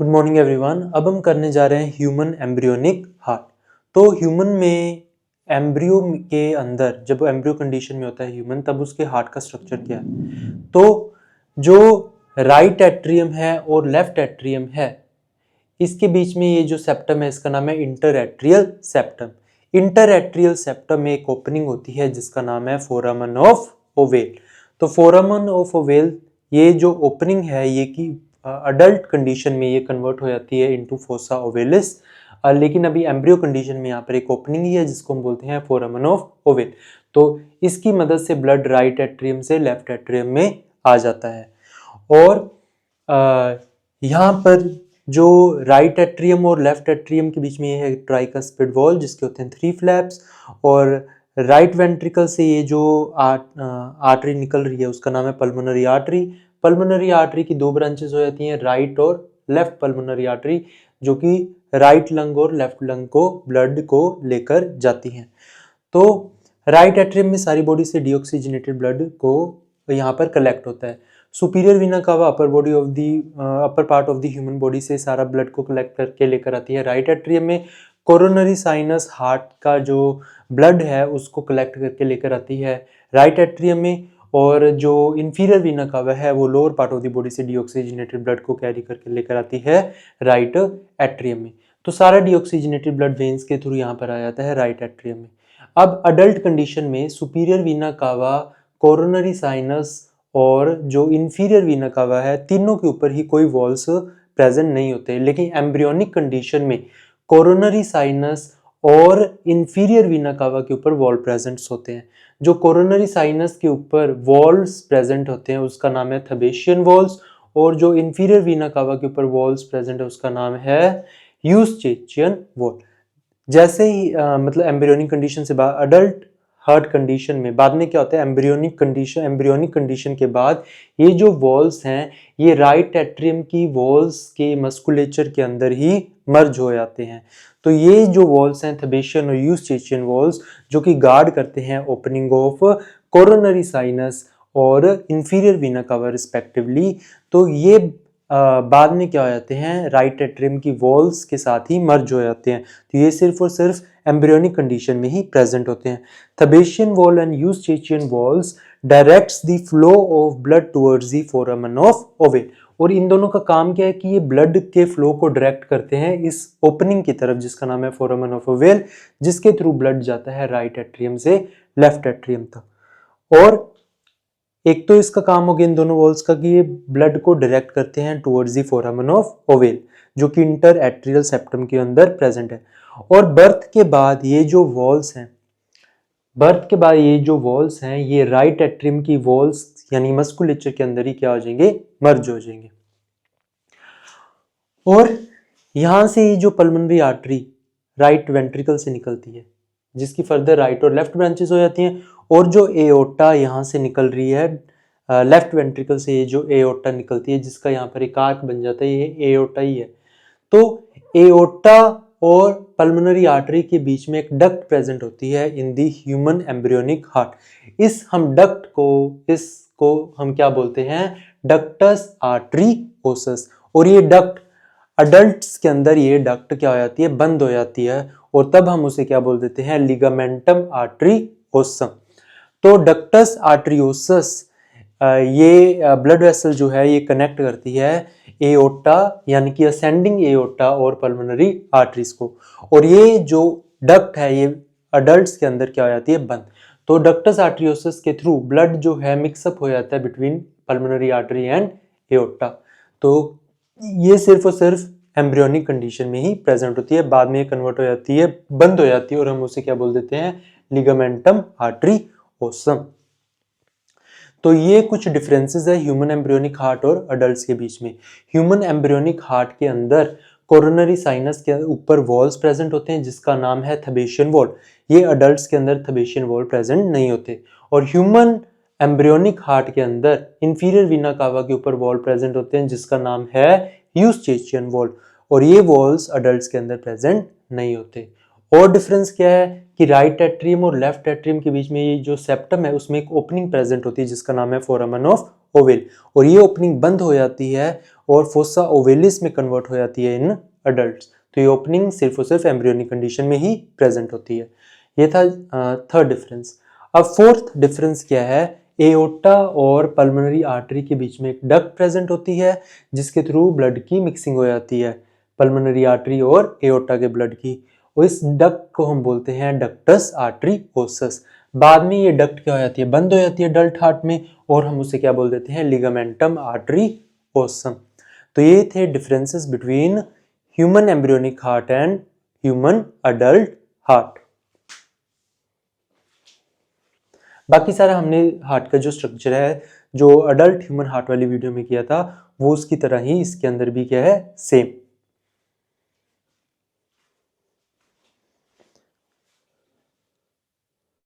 Good morning everyone. अब हम करने जा रहे हैं ह्यूमन एम्ब्रियोनिक हार्ट। तो ह्यूमन में एम्ब्रियो के अंदर जब एम्ब्रियो कंडीशन में होता है ह्यूमन, तब उसके हार्ट का स्ट्रक्चर क्या है। तो जो राइट एट्रियम है और लेफ्ट एट्रियम है, इसके बीच में ये जो सेप्टम है इसका नाम है inter atrial septum. Inter atrial septum में एक ओपनिंग होती है जिसका नाम है फोरामन ऑफ ओवेल। तो फोरामन ऑफ ओवेल, ये जो ओपनिंग है ये की अडल्ट कंडीशन में ये कन्वर्ट हो जाती है इनटू फोसा ओवेलिस, लेकिन अभी एम्ब्रियो कंडीशन में यहाँ पर एक ओपनिंग ही है जिसको हम बोलते हैं फोरामन ऑफ ओवेल। तो इसकी मदद से ब्लड राइट एट्रियम से लेफ्ट एट्रियम में आ जाता है। और यहाँ पर जो राइट एट्रियम और लेफ्ट एट्रियम के बीच में ये है ट्राइकस्पिड वॉल जिसके होते हैं 3 फ्लैप्स। और राइट वेंट्रिकल से ये जो आर्टरी निकल रही है उसका नाम है पल्मोनरी आर्टरी। पल्मोनरी आर्टरी की 2 ब्रांचेस हो जाती हैं, राइट और लेफ्ट पल्मोनरी आर्टरी, जो कि राइट लंग और लेफ्ट लंग को ब्लड को लेकर जाती हैं। तो राइट एट्रियम में सारी बॉडी से डीऑक्सीजनेटेड ब्लड को यहाँ पर कलेक्ट होता है। सुपीरियर वीना कावा upper part of the human body से सारा ब्लड को कलेक्ट करके लेकर आती है राइट एट्रियम में। कोरोनरी साइनस हार्ट का जो ब्लड है उसको कलेक्ट करके लेकर आती है राइट एट्रियम में। और जो इंफीरियर वीना कावा है वो lower part of the body से डीऑक्सीजनेटेड ब्लड को कैरी करके लेकर आती है राइट एट्रियम में। तो सारा डीऑक्सीजनेटेड ब्लड वेन्स के थ्रू यहाँ पर आ जाता है राइट एट्रियम में। अब अडल्ट कंडीशन में सुपीरियर वीना कावा, कोरोनरी साइनस और जो इंफीरियर वीना कावा है, तीनों के ऊपर ही कोई वॉल्स प्रेजेंट नहीं होते। लेकिन एम्ब्रियोनिक कंडीशन में कोरोनरी साइनस और इंफीरियर वीना कावा के ऊपर वॉल प्रेजेंट्स होते हैं। जो कोरोनरी साइनस के ऊपर वॉल्स प्रेजेंट होते हैं उसका नाम है थबेशियन वॉल्स, और जो इंफीरियर वीना कावा के ऊपर वॉल्स प्रेजेंट है उसका नाम है यूस्टेचियन वॉल। जैसे ही मतलब एम्ब्रियोनिक कंडीशन से बाद अडल्ट हार्ट कंडीशन में बाद में क्या होता है, एम्ब्रियोनिक कंडीशन के बाद ये जो वॉल्स हैं ये राइट एट्रियम की वॉल्स के मस्कुलेचर के अंदर ही मर्ज हो जाते हैं। तो ये जो वॉल्स हैं थबेशियन और यूस्टेचियन वॉल्स, जो कि गार्ड करते हैं ओपनिंग ऑफ कोरोनरी साइनस और इंफीरियर वीना कावा रिस्पेक्टिवली। तो ये बाद में क्या हो जाते हैं, राइट एट्रियम की वॉल्स के साथ ही मर्ज हो जाते हैं। तो ये सिर्फ और सिर्फ एम्ब्रियोनिक कंडीशन में ही प्रेजेंट होते हैं। Thebesian valve and Eustachian valves directs the flow of blood towards the foramen of ovale. और इन दोनों का काम क्या है कि ये ब्लड के फ्लो को डायरेक्ट करते हैं इस ओपनिंग की तरफ जिसका नाम है फोरामन ऑफ ओवेल, जिसके थ्रू ब्लड जाता है राइट एट्रियम से लेफ्ट एट्रियम तक। और एक तो इसका काम हो गया इन दोनों वॉल्स का कि ये ब्लड को डायरेक्ट करते हैं towards the foramen of oval, जो कि इंटर एट्रियल सेप्टम के अंदर प्रेजेंट है। और बर्थ के बाद ये जो वॉल्स हैं ये राइट एट्रियम की वॉल्स यानी मस्कुलेचर के अंदर ही क्या हो जाएंगे, मर्ज हो जाएंगे। और यहां से ये जो पल्मोनरी आर्टरी राइट वेंट्रिकल से निकलती है, जिसकी फर्दर राइट और लेफ्ट ब्रांचेस हो जाती हैं। और जो एओर्टा यहाँ से निकल रही है लेफ्ट वेंट्रिकल से, ये जो एओर्टा निकलती है जिसका यहाँ पर एक आर्क बन जाता है, ये एओर्टा ही है। तो एओर्टा और पल्मोनरी आर्टरी के बीच में एक डक्ट प्रेजेंट होती है इन दी ह्यूमन एम्ब्रियोनिक हार्ट। इसको हम क्या बोलते हैं, डक्टस आर्टरीओसस। और ये डक्ट अडल्ट्स के अंदर ये डक्ट क्या हो जाती है, बंद हो जाती है, और तब हम उसे क्या बोल देते हैं, लिगामेंटम आर्टरीओसम। तो डक्टस आर्टरीओसस ये ब्लड वेसल जो है ये कनेक्ट करती है एओर्टा यानी कि असेंडिंग एओर्टा और पल्मोनरी आर्टरीज को। और ये जो डक्ट है ये अडल्ट्स के अंदर क्या हो जाती है, बंद। तो डक्टस आर्टरीओसस के थ्रू ब्लड जो है मिक्सअप हो जाता है between pulmonary artery and aorta. तो ये सिर्फ और सिर्फ एम्ब्रियोनिक कंडीशन में ही प्रेजेंट होती है, बाद में कन्वर्ट हो जाती है, बंद हो जाती है, और हम उसे क्या बोल देते हैं, लिगामेंटम आर्टरीओसम। तो ये कुछ डिफरेंसेस है ह्यूमन एम्ब्रियोनिक हार्ट और अडल्ट्स के बीच में। ह्यूमन एम्ब्रियोनिक हार्ट के अंदर कोरोनरी साइनस के ऊपर वॉल्स प्रेजेंट होते हैं जिसका नाम है थबेशियन वॉल। ये अडल्ट्स के अंदर थबेशियन वॉल प्रेजेंट नहीं होते। और ह्यूमन एम्ब्रियोनिक हार्ट के अंदर इंफीरियर वीना कावा के ऊपर वॉल प्रेजेंट होते हैं जिसका नाम है यूस्टेचियन वॉल, और ये वॉल्स अडल्ट्स के अंदर प्रेजेंट नहीं होते। और डिफरेंस क्या है कि राइट एट्रियम और लेफ्ट एट्रियम के बीच में ये जो सेप्टम है उसमें एक ओपनिंग प्रेजेंट होती है जिसका नाम है फोरामन ऑफ ओवेल, और ये ओपनिंग बंद हो जाती है और फोसा ओवेलिस में कन्वर्ट हो जाती है इन अडल्ट। तो ये ओपनिंग सिर्फ और सिर्फ एम्ब्रियोनिक कंडीशन में ही प्रेजेंट होती है। ये था थर्ड डिफरेंस। अब फोर्थ डिफरेंस क्या है, एओर्टा और पल्मोनरी आर्टरी के बीच में एक डक्ट प्रेजेंट होती है जिसके थ्रू ब्लड की मिक्सिंग हो जाती है, पल्मोनरी आर्टरी और एओर्टा के ब्लड की, और इस डक्ट को हम बोलते हैं डक्टस आर्टरीओसस। बाद में ये डक्ट क्या हो जाती है, बंद हो जाती है अडल्ट हार्ट में, और हम उसे क्या बोल देते हैं, लिगामेंटम आर्टरीओसम। तो ये थे differences between human embryonic heart and human adult heart. बाकी सारा हमने हार्ट का जो स्ट्रक्चर है जो अडल्ट ह्यूमन हार्ट वाली वीडियो में किया था वो उसकी तरह ही इसके अंदर भी क्या है, सेम।